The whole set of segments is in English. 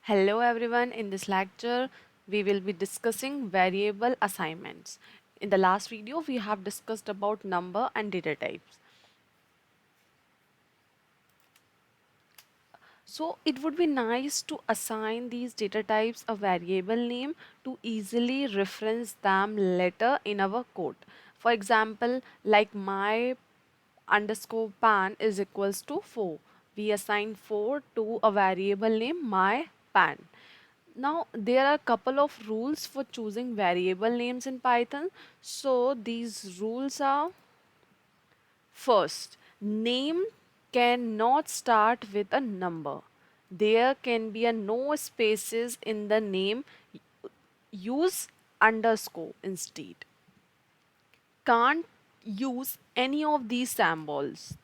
Hello everyone, in this lecture we will be discussing variable assignments. In the last video we have discussed about number and data types. So it would be nice to assign these data types a variable name to easily reference them later in our code. For example, like my underscore pan is equals to 4. We assign 4 to a variable name my pan. Now, there are a couple of rules for choosing variable names in Python. So, these rules are: first, name cannot start with a number. There can be a no spaces in the name. Use underscore instead. Can't use any of these symbols.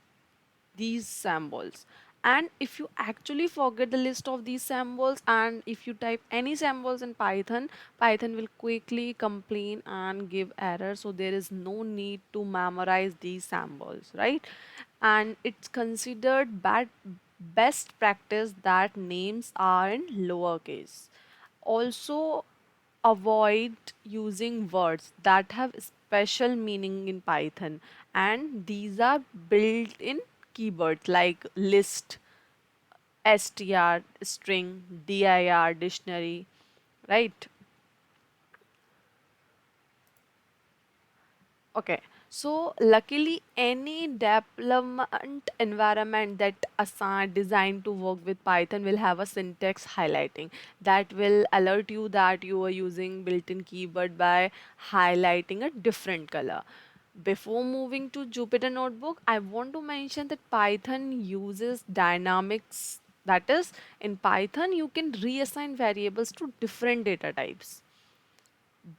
And if you actually forget the list of these symbols and if you type any symbols in Python will quickly complain and give error. So there is no need to memorize these symbols, right? And it's considered best practice that names are in lowercase. Also, avoid using words that have special meaning in Python, and these are built in keywords like list, str, string, dir, dictionary, right? Okay, so luckily, any development environment that assign designed to work with Python will have a syntax highlighting that will alert you that you are using built-in keyword by highlighting a different color. Before moving to Jupyter Notebook, I want to mention that Python uses dynamics. That is, in Python, you can reassign variables to different data types.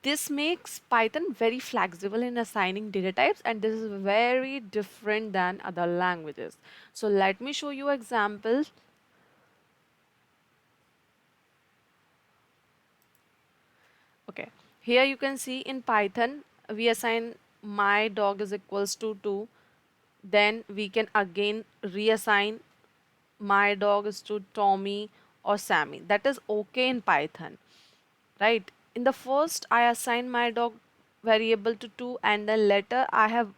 This makes Python very flexible in assigning data types, and this is very different than other languages. So let me show you examples. Okay, here you can see in Python we assign my dog is equals to 2. Then we can again reassign my dog is to Tommy or Sammy. That is okay in Python, right? In the first, I assign my dog variable to 2, and then later I have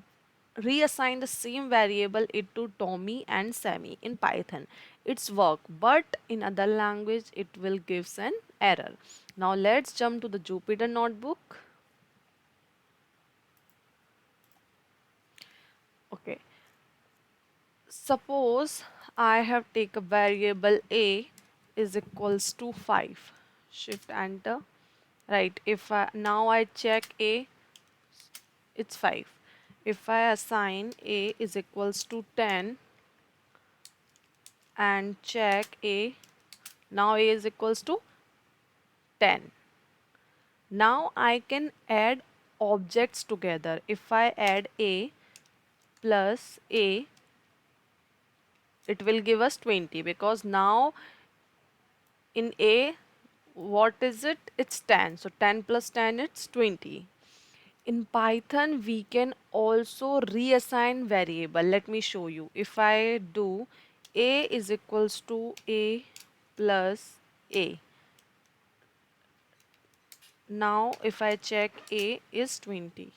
reassigned the same variable it to Tommy and Sammy in Python. It's work, but in other language it will gives an error. Now let's jump to the Jupyter notebook. Okay, suppose I have take a variable a is equals to 5. Shift enter. Right, if I now I check a, it's 5. If I assign a is equals to 10 and check a, now a is equals to 10. Now I can add objects together. If I add a plus a, it will give us 20, because now in a, what is it? It's 10. So 10 plus 10, it's 20. In Python, we can also reassign variable. Let me show you. If I do a is equals to a plus a. Now if I check a is 20.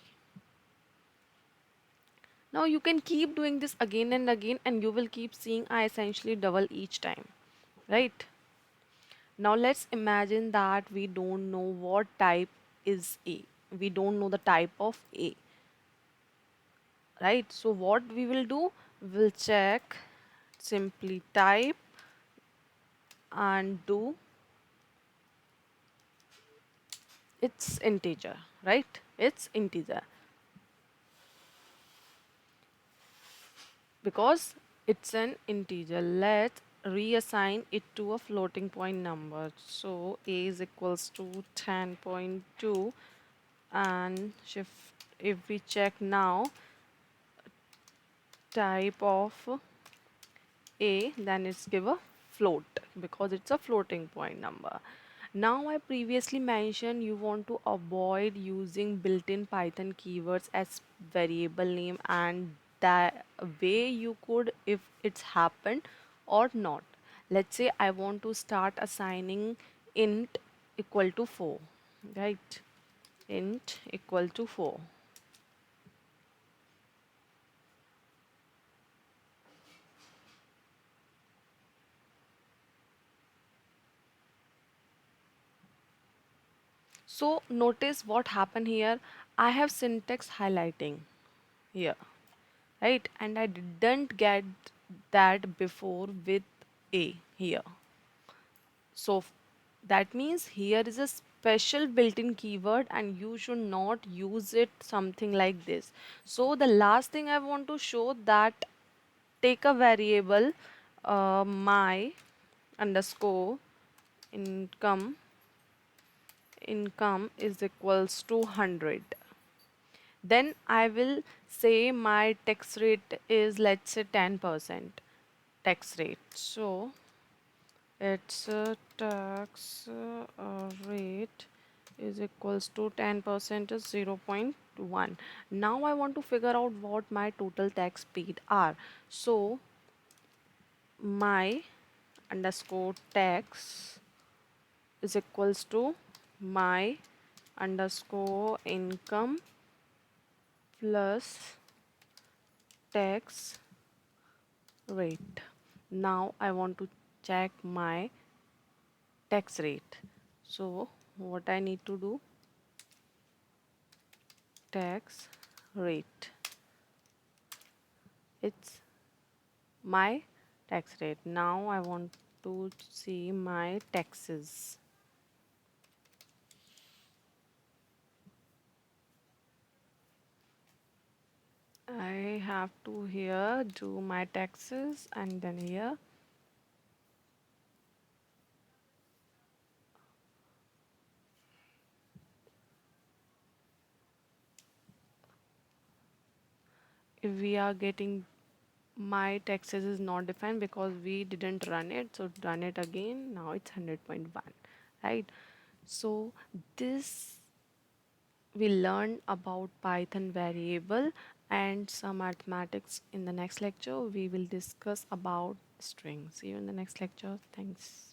Now you can keep doing this again and again and you will keep seeing I essentially double each time, right? Now let's imagine that we don't know what type is A. We don't know the type of A, right? So what we will do, we'll check simply type and do it's integer, right? It's integer because it's an integer. Let's reassign it to a floating point number. So a is equals to 10.2 and shift, if we check now type of a, then it's give a float because it's a floating point number. Now I previously mentioned you want to avoid using built-in Python keywords as variable name, and that way you could if it's happened or not. Let's say I want to start assigning int equal to 4, right? Int equal to 4. So notice what happened here. I have syntax highlighting here, right? And I didn't get that before with a here. So that means here is a special built-in keyword and you should not use it something like this. So the last thing I want to show that take a variable my underscore income income is equals to 100. Then I will say my tax rate is, let's say, 10% tax rate. So its tax rate is equals to 10% is 0.1. Now I want to figure out what my total tax paid are. So my underscore tax is equals to my underscore income plus tax rate. Now I want to check my tax rate. So what I need to do, tax rate, it's my tax rate. Now I want to see my taxes. I have to here do my taxes and then here if we are getting my taxes is not defined because we didn't run it, so run it again. Now it's 100.1, right? So this we learned about Python variable and some mathematics. In the next lecture we will discuss about strings. See you in the next lecture. Thanks.